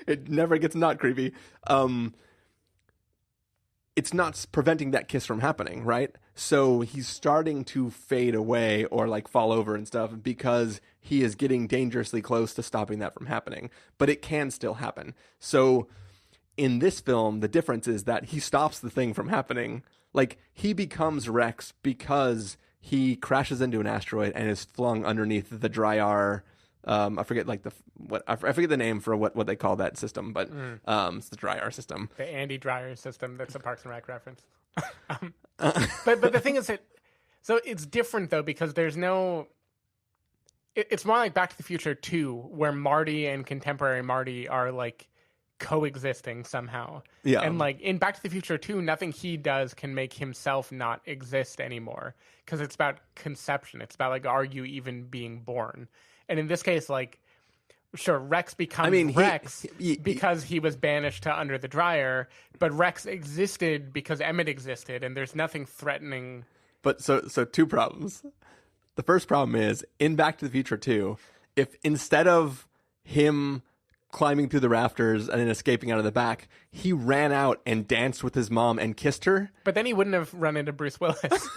it never gets not creepy. It's not preventing that kiss from happening, right? So he's starting to fade away or like fall over and stuff because he is getting dangerously close to stopping that from happening. But it can still happen. So in this film, the difference is that he stops the thing from happening. Like, he becomes Rex because he crashes into an asteroid and is flung underneath the Dryar. I forget I forget the name for what they call that system, but it's the Dryar system. The Andy Dreier system. That's a Parks and Rec reference. But the thing is that, so it's different though, because there's no. It's more like Back to the Future 2, where Marty and contemporary Marty are like coexisting somehow. Yeah. And like in Back to the Future 2, nothing he does can make himself not exist anymore, because it's about conception. It's about like, are you even being born? And in this case, like, sure, Rex becomes Rex because he was banished to Under the Dryer, but Rex existed because Emmett existed, and there's nothing threatening. But so two problems. The first problem is, in Back to the Future 2, if instead of him climbing through the rafters and then escaping out of the back, he ran out and danced with his mom and kissed her. But then he wouldn't have run into Bruce Willis.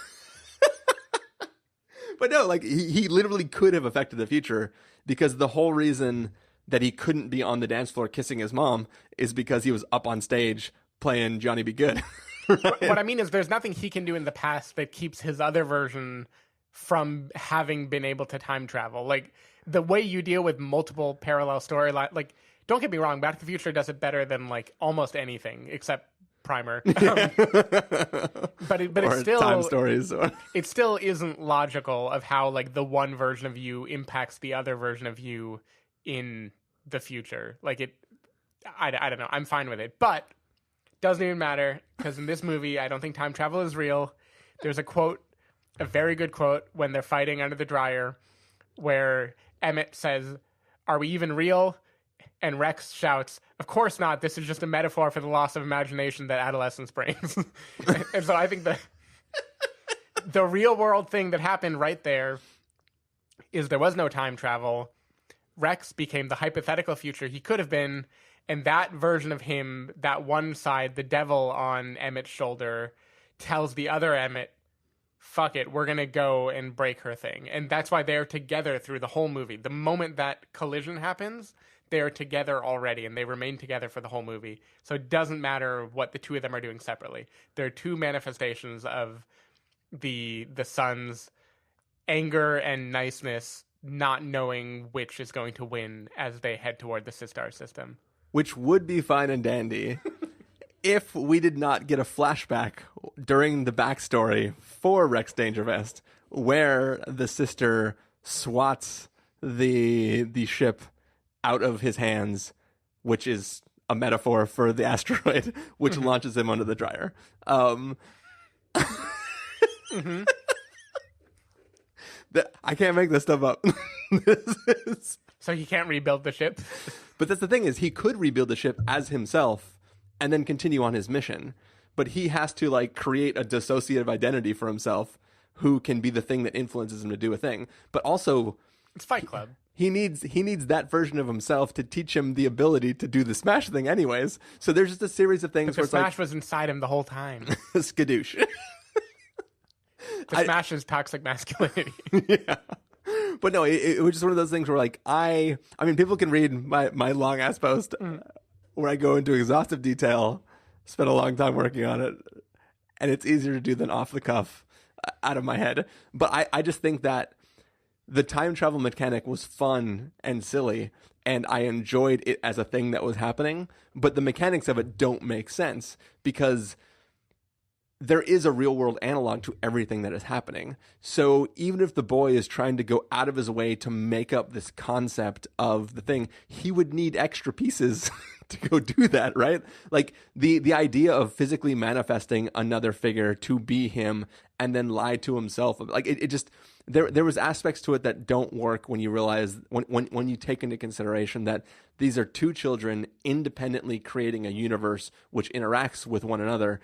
But no, like, he literally could have affected the future, because the whole reason that he couldn't be on the dance floor kissing his mom is because he was up on stage playing Johnny Be Good. Right? What I mean is, there's nothing he can do in the past that keeps his other version from having been able to time travel. Like, the way you deal with multiple parallel storylines, like, don't get me wrong, Back to the Future does it better than like almost anything except Primer. But it's still Time Stories. It still isn't logical of how like the one version of you impacts the other version of you in the future. Like, I don't know. I'm fine with it, but doesn't even matter, because in this movie, I don't think time travel is real. There's a quote, a very good quote, when they're fighting under the dryer, where Emmett says, "Are we even real?" And Rex shouts, "Of course not. This is just a metaphor for the loss of imagination that adolescence brings." And so I think the real world thing that happened right there is there was no time travel. Rex became the hypothetical future he could have been, and that version of him, that one side, the devil on Emmett's shoulder, tells the other Emmett, fuck it, we're going to go and break her thing. And that's why they're together through the whole movie. The moment that collision happens, they're together already, and they remain together for the whole movie. So it doesn't matter what the two of them are doing separately. They're two manifestations of the son's anger and niceness, not knowing which is going to win as they head toward the Sistar system. Which would be fine and dandy if we did not get a flashback during the backstory for Rex Dangervest, where the sister swats the ship out of his hands, which is a metaphor for the asteroid, which launches him under the dryer. I can't make this stuff up. So he can't rebuild the ship? But that's the thing, is he could rebuild the ship as himself and then continue on his mission. But he has to like create a dissociative identity for himself who can be the thing that influences him to do a thing. But also, it's Fight Club. He needs that version of himself to teach him the ability to do the Smash thing anyways. So there's just a series of things but where the Smash was inside him the whole time. Skadoosh. The Smash is toxic masculinity. Yeah. But no, it was just one of those things where like, I mean, people can read my long ass post where I go into exhaustive detail, spend a long time working on it, and it's easier to do than off the cuff out of my head. But I just think that the time travel mechanic was fun and silly, and I enjoyed it as a thing that was happening, but the mechanics of it don't make sense because there is a real world analog to everything that is happening. So even if the boy is trying to go out of his way to make up this concept of the thing, he would need extra pieces to go do that, right? Like the idea of physically manifesting another figure to be him and then lie to himself, like it just there was aspects to it that don't work when you realize when you take into consideration that these are two children independently creating a universe which interacts with one another.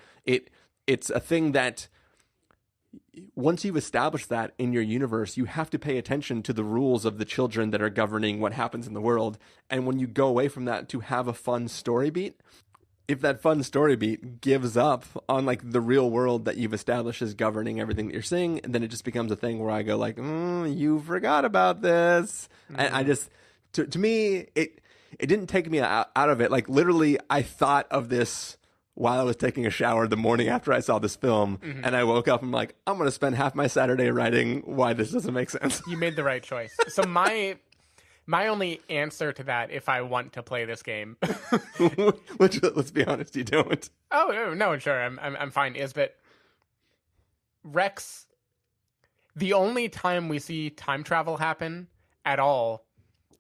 It's a thing that once you've established that in your universe, you have to pay attention to the rules of the children that are governing what happens in the world. And when you go away from that to have a fun story beat, if that fun story beat gives up on like the real world that you've established as governing everything that you're seeing, then it just becomes a thing where I go like, you forgot about this. And I just, to me, it didn't take me out of it. Like literally, I thought of this while I was taking a shower the morning after I saw this film, and I woke up and I'm like, I'm going to spend half my Saturday writing why this doesn't make sense. You made the right choice. So my only answer to that, if I want to play this game, which let's be honest, you don't. Oh no, sure, I'm fine. Is that Rex? The only time we see time travel happen at all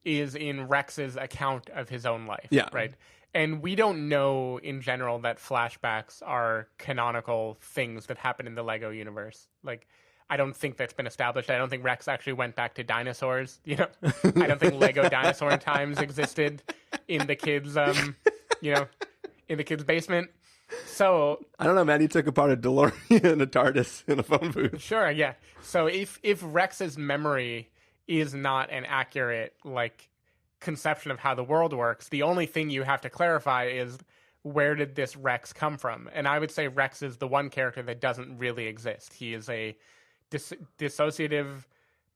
is in Rex's account of his own life. Yeah, right. And we don't know in general that flashbacks are canonical things that happen in the Lego universe. Like, I don't think that's been established. I don't think Rex actually went back to dinosaurs. You know, I don't think Lego dinosaur times existed in the kids, in the kids' basement. So I don't know, man. He took apart a DeLorean and a TARDIS in a phone booth. Sure, yeah. So if Rex's memory is not an accurate conception of how the world works, the only thing you have to clarify is where did this Rex come from? And I would say Rex is the one character that doesn't really exist. He is a dissociative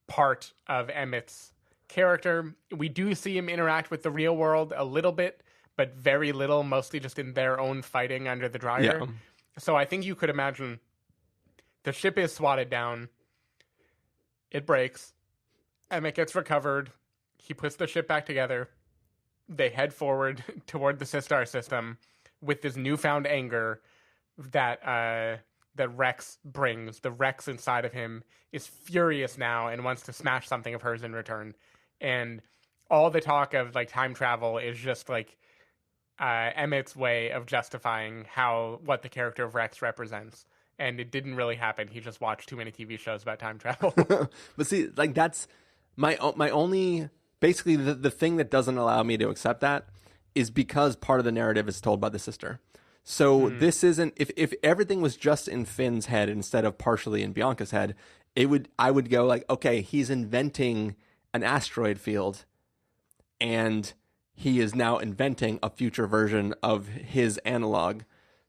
part of Emmett's character. We do see him interact with the real world a little bit, but very little, mostly just in their own fighting under the dryer. Yeah. So I think you could imagine the ship is swatted down, it breaks, Emmett gets recovered, he puts the ship back together. They head forward toward the Sistar system with this newfound anger that Rex brings. The Rex inside of him is furious now and wants to smash something of hers in return. And all the talk of time travel is just Emmett's way of justifying what the character of Rex represents. And it didn't really happen. He just watched too many TV shows about time travel. But see, that's my only. Basically, the thing that doesn't allow me to accept that is because part of the narrative is told by the sister. So this isn't, if everything was just in Finn's head instead of partially in Bianca's head, I would go okay, he's inventing an asteroid field and he is now inventing a future version of his analog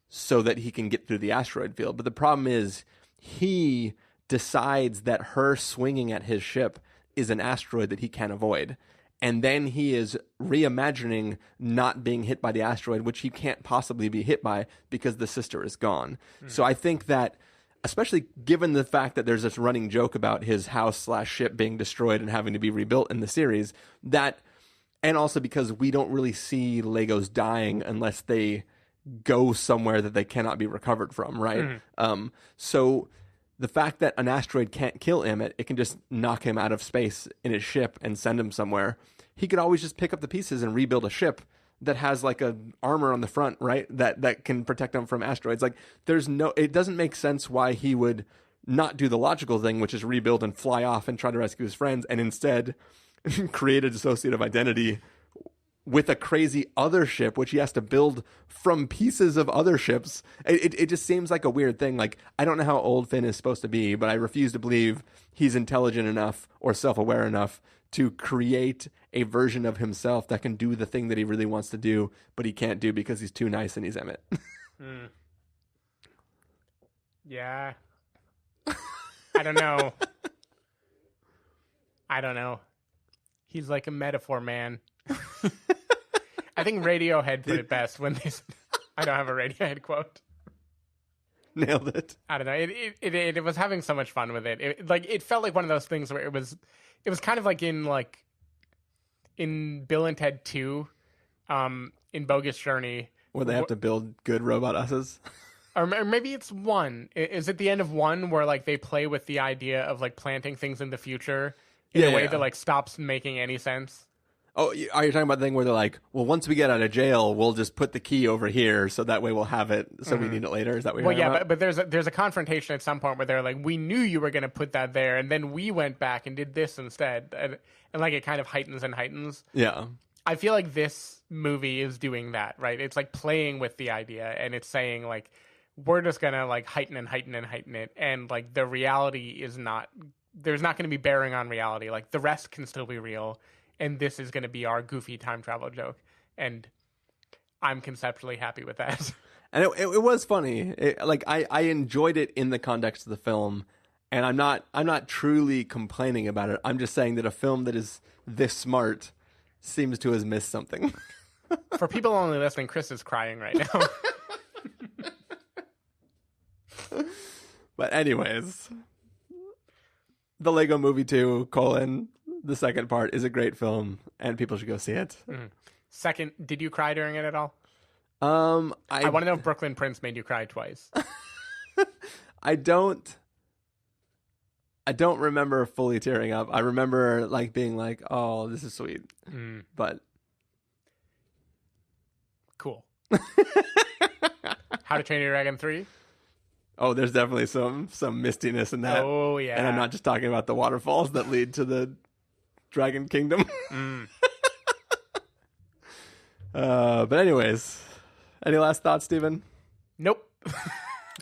so that he can get through the asteroid field. But the problem is he decides that her swinging at his ship is an asteroid that he can't avoid. And then he is reimagining not being hit by the asteroid, which he can't possibly be hit by because the sister is gone. So I think that, especially given the fact that there's this running joke about his house/ship being destroyed and having to be rebuilt in the series, and also because we don't really see Legos dying unless they go somewhere that they cannot be recovered from, right? So the fact that an asteroid can't kill Emmett, it can just knock him out of space in his ship and send him somewhere. He could always just pick up the pieces and rebuild a ship that has a armor on the front, right? That can protect him from asteroids. It doesn't make sense why he would not do the logical thing, which is rebuild and fly off and try to rescue his friends, and instead create a dissociative identity with a crazy other ship, which he has to build from pieces of other ships. It just seems like a weird thing. I don't know how old Finn is supposed to be, but I refuse to believe he's intelligent enough or self-aware enough to create a version of himself that can do the thing that he really wants to do, but he can't do because he's too nice and he's Emmett. Yeah. I don't know. He's like a metaphor man. I think Radiohead put it best when they said, I don't have a Radiohead quote. Nailed it. I don't know. It was having so much fun with it. It felt like one of those things where it was kind of like in Bill and Ted 2, in Bogus Journey, where they have to build good robot us's. Or maybe it's 1. Is it the end of 1 where like they play with the idea of like planting things in the future in a way that like stops making any sense? Oh, are you talking about the thing where they're like, well, once we get out of jail, we'll just put the key over here, so that way we'll have it, so we need it later? Is that what you're talking about? But there's a confrontation at some point where they're like, we knew you were going to put that there, and then we went back and did this instead. And like it kind of heightens and heightens. Yeah. I feel like this movie is doing that, right? It's like playing with the idea, and it's saying like, we're just going to like heighten and heighten and heighten it. And like the reality is not, there's not going to be bearing on reality. Like the rest can still be real. And this is going to be our goofy time travel joke. And I'm conceptually happy with that. And it was funny. I enjoyed it in the context of the film. And I'm not truly complaining about it. I'm just saying that a film that is this smart seems to have missed something. For people only listening, Chris is crying right now. But anyways, the Lego Movie 2, the second part is a great film, and people should go see it. Mm-hmm. Second, did you cry during it at all? I want to know if Brooklyn Prince made you cry twice. I don't remember fully tearing up. I remember like being like, "Oh, this is sweet," but cool. How to Train Your Dragon 3? Oh, there's definitely some mistiness in that. Oh yeah, and I'm not just talking about the waterfalls that lead to the Dragon Kingdom. But anyways, any last thoughts, Steven? Nope.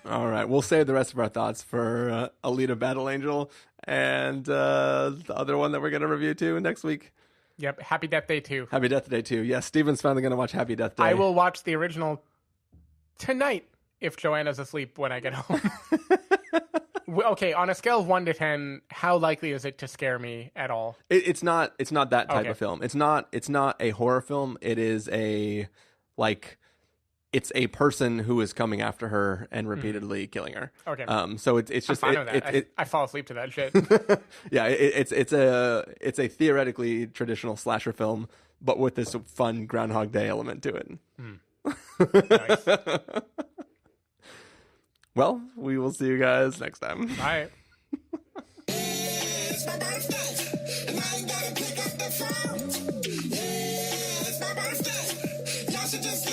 All right, we'll save the rest of our thoughts for Alita Battle Angel and the other one that we're going to review too next week. Yep, Happy Death Day 2. Happy Death Day 2. Yes, Steven's finally going to watch Happy Death Day. I will watch the original tonight if Joanna's asleep when I get home. Okay, on a scale of 1 to 10, how likely is it to scare me at all? It's not that type of film. It's not a horror film. It is it's a person who is coming after her and repeatedly killing her. Okay. So it's just I'm fine with that. I fall asleep to that shit. Yeah, it's a theoretically traditional slasher film, but with this fun Groundhog Day element to it. Nice. Well, we will see you guys next time. Bye. It's my birthday, and I ain't gotta pick up the phone. Yeah, it's my birthday. Y'all should just